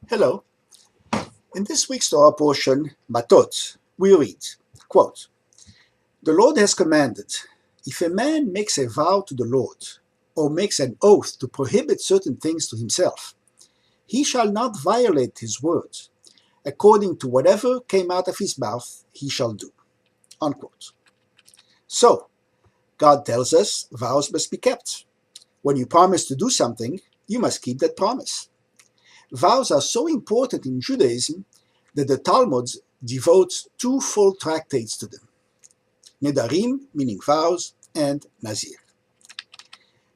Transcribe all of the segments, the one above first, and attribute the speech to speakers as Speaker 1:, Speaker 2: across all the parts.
Speaker 1: Hello. In this week's Torah portion, Matot, we read, quote, "The Lord has commanded, if a man makes a vow to the Lord, or makes an oath to prohibit certain things to himself, he shall not violate his word. According to whatever came out of his mouth, he shall do." Unquote. So, God tells us vows must be kept. When you promise to do something, you must keep that promise. Vows are so important in Judaism that the Talmud devotes 2 full tractates to them. Nedarim, meaning vows, and Nazir.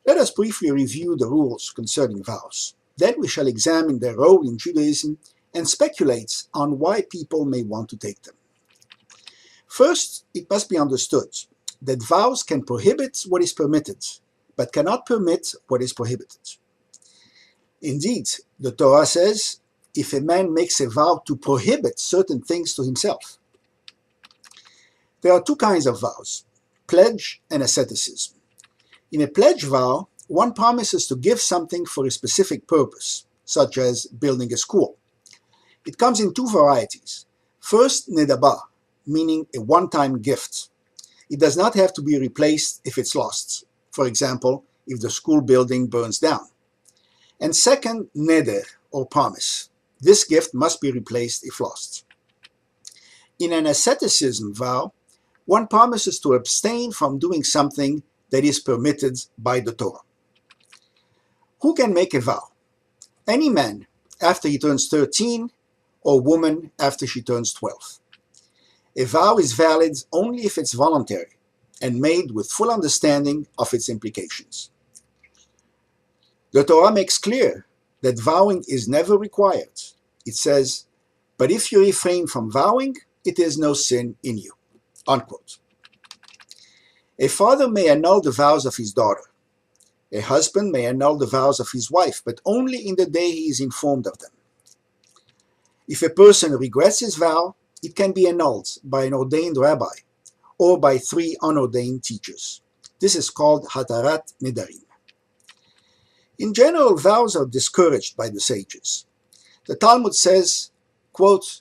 Speaker 1: Let us briefly review the rules concerning vows. Then we shall examine their role in Judaism and speculate on why people may want to take them. First, it must be understood that vows can prohibit what is permitted, but cannot permit what is prohibited. Indeed, the Torah says, if a man makes a vow to prohibit certain things to himself. There are 2 kinds of vows, pledge and asceticism. In a pledge vow, one promises to give something for a specific purpose, such as building a school. It comes in 2 varieties. First, nedaba, meaning a one-time gift. It does not have to be replaced if it's lost, for example, if the school building burns down. And second, neder, or promise. This gift must be replaced if lost. In an asceticism vow, one promises to abstain from doing something that is permitted by the Torah. Who can make a vow? Any man after he turns 13, or woman after she turns 12. A vow is valid only if it's voluntary and made with full understanding of its implications. The Torah makes clear that vowing is never required. It says, "But if you refrain from vowing, it is no sin in you." Unquote. A father may annul the vows of his daughter. A husband may annul the vows of his wife, but only in the day he is informed of them. If a person regrets his vow, it can be annulled by an ordained rabbi or by 3 unordained teachers. This is called hatarat nedarim. In general, vows are discouraged by the sages. The Talmud says, quote,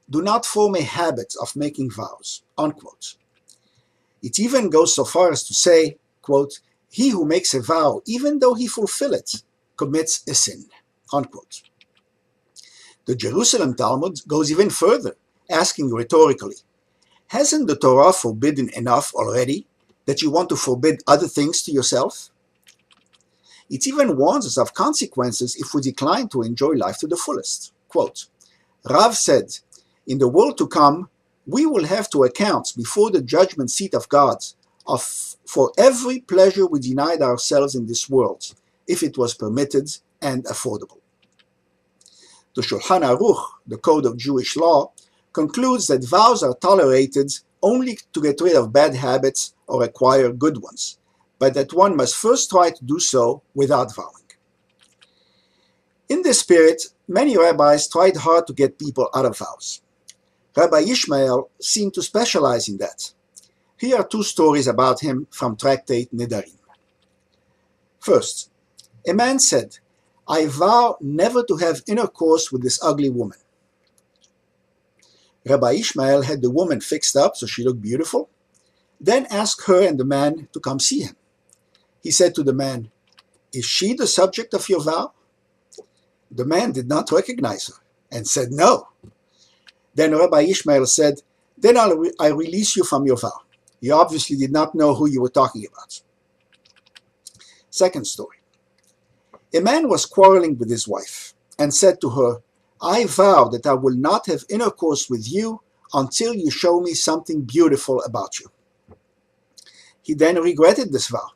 Speaker 1: "Do not form a habit of making vows," unquote. It even goes so far as to say, quote, "He who makes a vow, even though he fulfill it, commits a sin," unquote. The Jerusalem Talmud goes even further, asking rhetorically, hasn't the Torah forbidden enough already that you want to forbid other things to yourself? It even warns us of consequences if we decline to enjoy life to the fullest. Quote, "Rav said, in the world to come, we will have to account before the judgment seat of God for every pleasure we denied ourselves in this world, if it was permitted and affordable." The Shulchan Aruch, the code of Jewish law, concludes that vows are tolerated only to get rid of bad habits or acquire good ones, but that one must first try to do so without vowing. In this spirit, many rabbis tried hard to get people out of vows. Rabbi Ishmael seemed to specialize in that. Here are 2 stories about him from Tractate Nedarim. First, a man said, "I vow never to have intercourse with this ugly woman." Rabbi Ishmael had the woman fixed up so she looked beautiful, then asked her and the man to come see him. He said to the man, "Is she the subject of your vow?" The man did not recognize her and said no. Then Rabbi Ishmael said, "Then I release you from your vow. You obviously did not know who you were talking about." Second story. A man was quarreling with his wife and said to her, "I vow that I will not have intercourse with you until you show me something beautiful about you." He then regretted this vow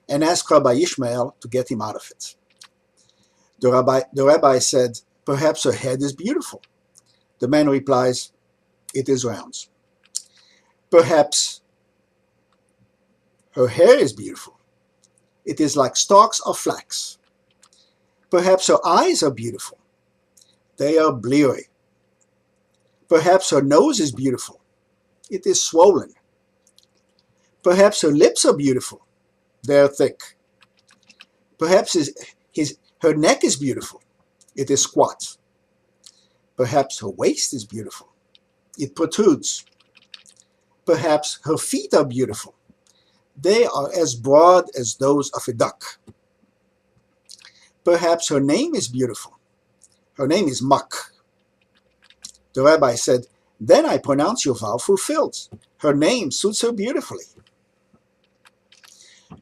Speaker 1: and asked Rabbi Ishmael to get him out of it. The rabbi said, "Perhaps her head is beautiful." The man replies, "It is round." "Perhaps her hair is beautiful. It is like stalks of flax." "Perhaps her eyes are beautiful. They are bleary." "Perhaps her nose is beautiful. It is swollen." "Perhaps her lips are beautiful. They are thick." "Perhaps her neck is beautiful. It is squat." Perhaps her waist is beautiful. It protrudes. Perhaps her feet are beautiful. They are as broad as those of a duck. Perhaps her name is beautiful. Her name is Mak. The rabbi said, "Then I pronounce your vow fulfilled. Her name suits her beautifully."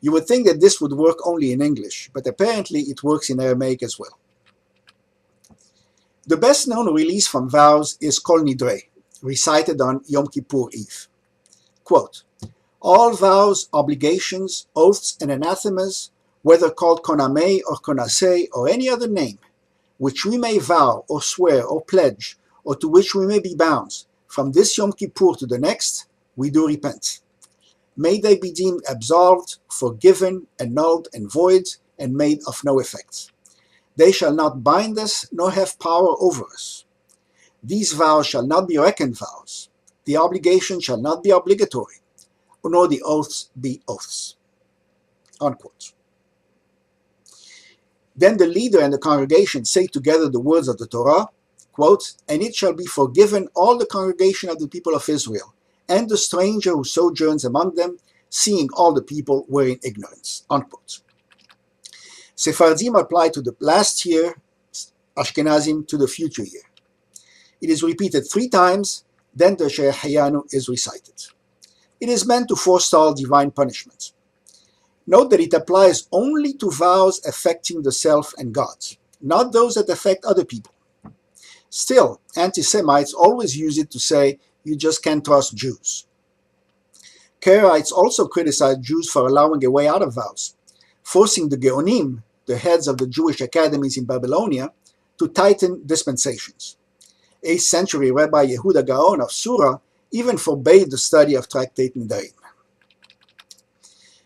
Speaker 1: You would think that this would work only in English, but apparently it works in Aramaic as well. The best known release from vows is Kol Nidre, recited on Yom Kippur Eve. Quote, "All vows, obligations, oaths, and anathemas, whether called konamei or konasei or any other name, which we may vow or swear or pledge, or to which we may be bound, from this Yom Kippur to the next, we do repent. May they be deemed absolved, forgiven, annulled, and void, and made of no effect. They shall not bind us, nor have power over us. These vows shall not be reckoned vows. The obligation shall not be obligatory, nor the oaths be oaths." Unquote. Then the leader and the congregation say together the words of the Torah, quote, "And it shall be forgiven all the congregation of the people of Israel, and the stranger who sojourns among them, seeing all the people were in ignorance." Unquote. Sephardim apply to the last year, Ashkenazim to the future year. It is repeated 3 times, then the Shehayanu is recited. It is meant to forestall divine punishment. Note that it applies only to vows affecting the self and God, not those that affect other people. Still, anti-Semites always use it to say, "You just can't trust Jews." Karaites also criticize Jews for allowing a way out of vows, forcing the Geonim, the heads of the Jewish academies in Babylonia, to tighten dispensations. 8th century Rabbi Yehuda Gaon of Sura even forbade the study of Tractate Nidarim.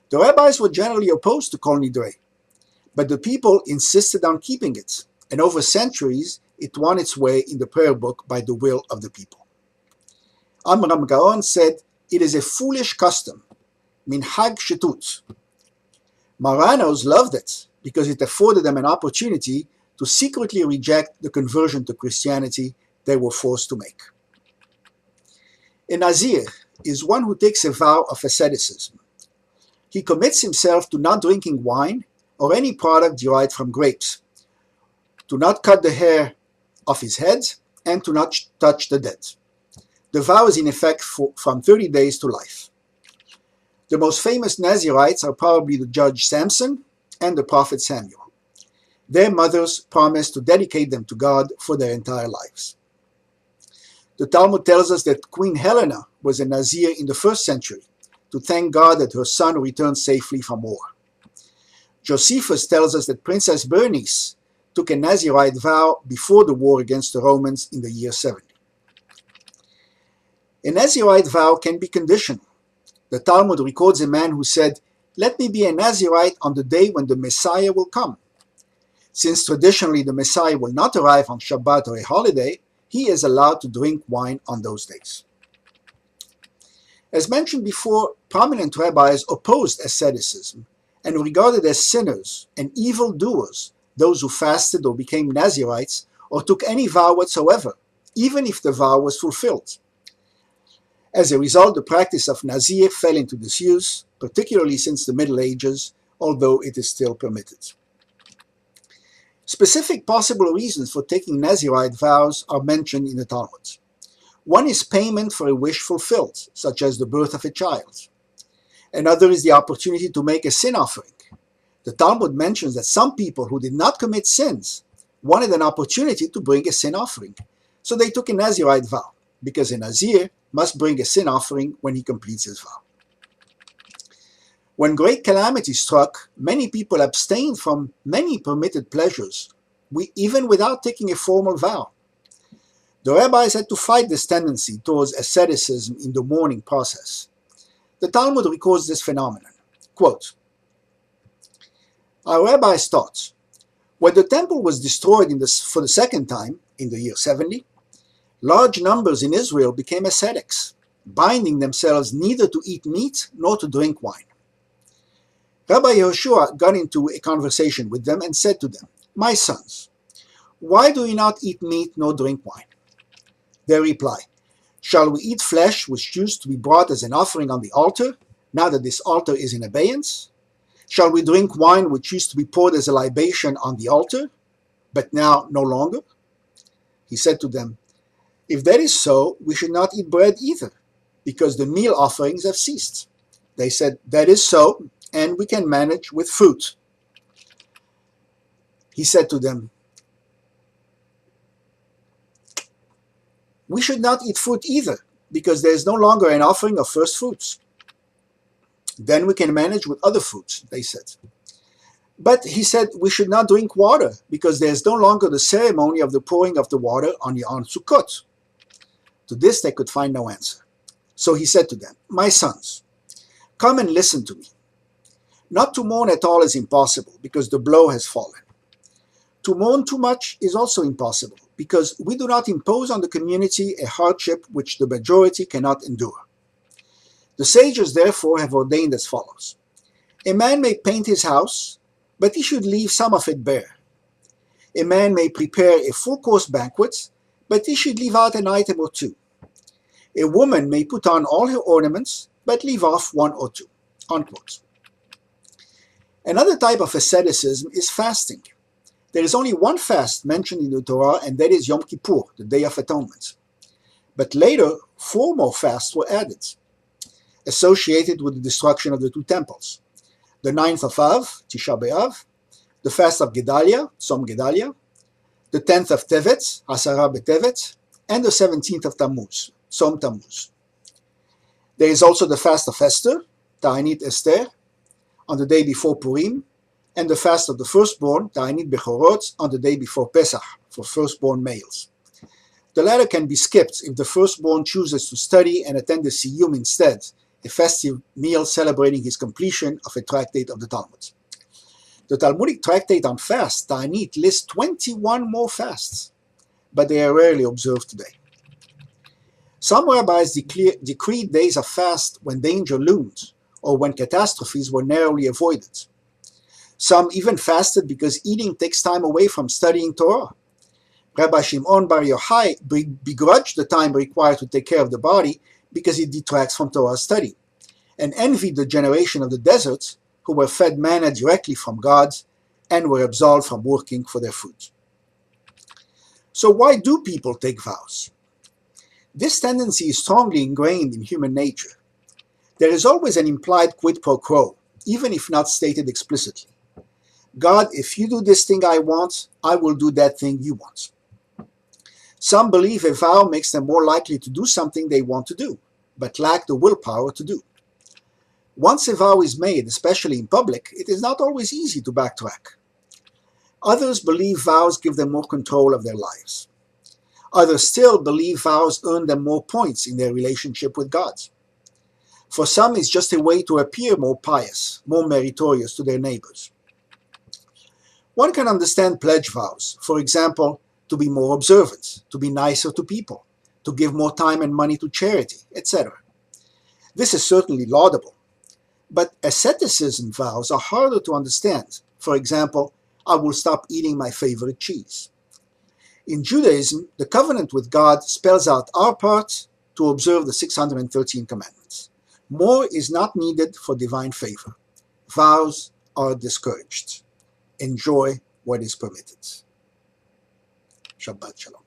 Speaker 1: The rabbis were generally opposed to Kol Nidre, but the people insisted on keeping it, and over centuries it won its way in the prayer book by the will of the people. Amram Gaon said, "It is a foolish custom, minhag shetut." Maranos loved it because it afforded them an opportunity to secretly reject the conversion to Christianity they were forced to make. A Nazir is one who takes a vow of asceticism. He commits himself to not drinking wine or any product derived from grapes, to not cut the hair off his head, and to not touch the dead. The vow is in effect from 30 days to life. The most famous Nazirites are probably the judge Samson and the prophet Samuel. Their mothers promised to dedicate them to God for their entire lives. The Talmud tells us that Queen Helena was a Nazir in the 1st century to thank God that her son returned safely from war. Josephus tells us that Princess Bernice took a Nazirite vow before the war against the Romans in the year 70. A Nazirite vow can be conditional. The Talmud records a man who said, "Let me be a Nazirite on the day when the Messiah will come." Since traditionally the Messiah will not arrive on Shabbat or a holiday, he is allowed to drink wine on those days. As mentioned before, prominent rabbis opposed asceticism and regarded as sinners and evildoers those who fasted or became Nazirites or took any vow whatsoever, even if the vow was fulfilled. As a result, the practice of Nazir fell into disuse, particularly since the Middle Ages, although it is still permitted. Specific possible reasons for taking Nazirite vows are mentioned in the Talmud. One is payment for a wish fulfilled, such as the birth of a child. Another is the opportunity to make a sin offering. The Talmud mentions that some people who did not commit sins wanted an opportunity to bring a sin offering, so they took a Nazirite vow, because a Nazir must bring a sin offering when he completes his vow. When great calamity struck, many people abstained from many permitted pleasures, even without taking a formal vow. The rabbis had to fight this tendency towards asceticism in the mourning process. The Talmud records this phenomenon. Quote, "Our rabbis taught, when the temple was destroyed for the second time, in the year 70, large numbers in Israel became ascetics, binding themselves neither to eat meat nor to drink wine. Rabbi Yehoshua got into a conversation with them and said to them, 'My sons, why do you not eat meat nor drink wine? They reply, shall we eat flesh which used to be brought as an offering on the altar, now that this altar is in abeyance? Shall we drink wine which used to be poured as a libation on the altar, but now no longer? He said to them, if that is so, we should not eat bread either, because the meal offerings have ceased. They said, that is so, and we can manage with fruit. He said to them, we should not eat fruit either, because there is no longer an offering of first fruits. Then we can manage with other fruits, they said. But he said, we should not drink water, because there is no longer the ceremony of the pouring of the water on Yom Sukkot. To this they could find no answer. So he said to them, my sons, come and listen to me. Not to mourn at all is impossible, because the blow has fallen. To mourn too much is also impossible, because we do not impose on the community a hardship which the majority cannot endure. The sages therefore have ordained as follows. A man may paint his house, but he should leave some of it bare. A man may prepare a full-course banquet, but he should leave out an item or two. A woman may put on all her ornaments, but leave off one or two. Unquote. Another type of asceticism is fasting. There is only one fast mentioned in the Torah, and that is Yom Kippur, the Day of Atonement. But later, 4 more fasts were added, associated with the destruction of the 2 temples. The 9th of Av, Tisha B'Av, the fast of Gedalia, Tzom Gedalia, the 10th of Tevet, Asara B'Tevet, and the 17th of Tammuz, Tzom Tammuz. There is also the fast of Esther, Ta'anit Esther, on the day before Purim, and the fast of the firstborn, Ta'anit Bechorot, on the day before Pesach, for firstborn males. The latter can be skipped if the firstborn chooses to study and attend the Siyum instead, a festive meal celebrating his completion of a tractate of the Talmud. The Talmudic tractate on fast, Ta'anit, lists 21 more fasts, but they are rarely observed today. Some rabbis decreed days of fast when danger loomed, or when catastrophes were narrowly avoided. Some even fasted because eating takes time away from studying Torah. Rabbi Shimon Bar Yochai begrudged the time required to take care of the body because it detracts from Torah study, and envied the generation of the desert who were fed manna directly from God and were absolved from working for their food. So why do people take vows? This tendency is strongly ingrained in human nature. There is always an implied quid pro quo, even if not stated explicitly. God, if you do this thing I want, I will do that thing you want. Some believe a vow makes them more likely to do something they want to do, but lack the willpower to do. Once a vow is made, especially in public, it is not always easy to backtrack. Others believe vows give them more control of their lives. Others still believe vows earn them more points in their relationship with God. For some, it's just a way to appear more pious, more meritorious to their neighbors. One can understand pledge vows, for example, to be more observant, to be nicer to people, to give more time and money to charity, etc. This is certainly laudable. But asceticism vows are harder to understand. For example, I will stop eating my favorite cheese. In Judaism, the covenant with God spells out our part to observe the 613 commandments. More is not needed for divine favor. Vows are discouraged. Enjoy what is permitted. Shabbat Shalom.